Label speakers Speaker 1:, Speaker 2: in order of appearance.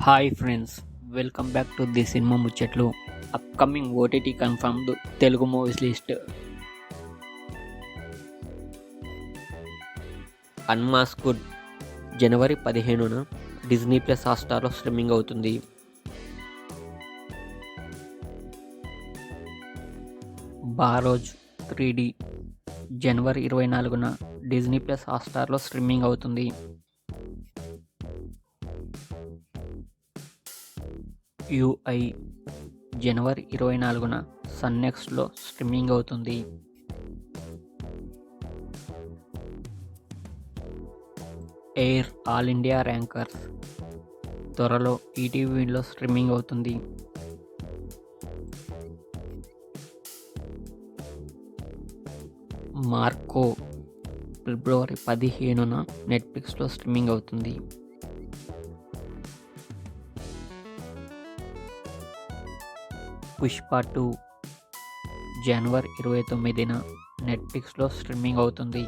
Speaker 1: Hi friends, welcome back to the cinema ముచ్చట్లు. Upcoming OTT confirmed Telugu movies list. Unmasked జనవరి 15న Disney plus హాట్‌స్టార్లో streaming అవుతుంది. Barroz 3D జనవరి 24న డిజ్నీ ప్లస్ హాట్‌స్టార్లో స్ట్రీమింగ్ అవుతుంది. యూఐ జనవరి 24న సన్నెక్స్ట్లో స్ట్రీమింగ్ అవుతుంది. ఎయిర్ ఆల్ ఇండియా ర్యాంకర్స్ త్వరలో ఈటీవీలో స్ట్రీమింగ్ అవుతుంది. మార్కో ఫిబ్రవరి 15న నెట్ఫ్లిక్స్లో స్ట్రీమింగ్ అవుతుంది. పుష్ప 2 జనవరి 29న నెట్ఫ్లిక్స్లో స్ట్రీమింగ్ అవుతుంది.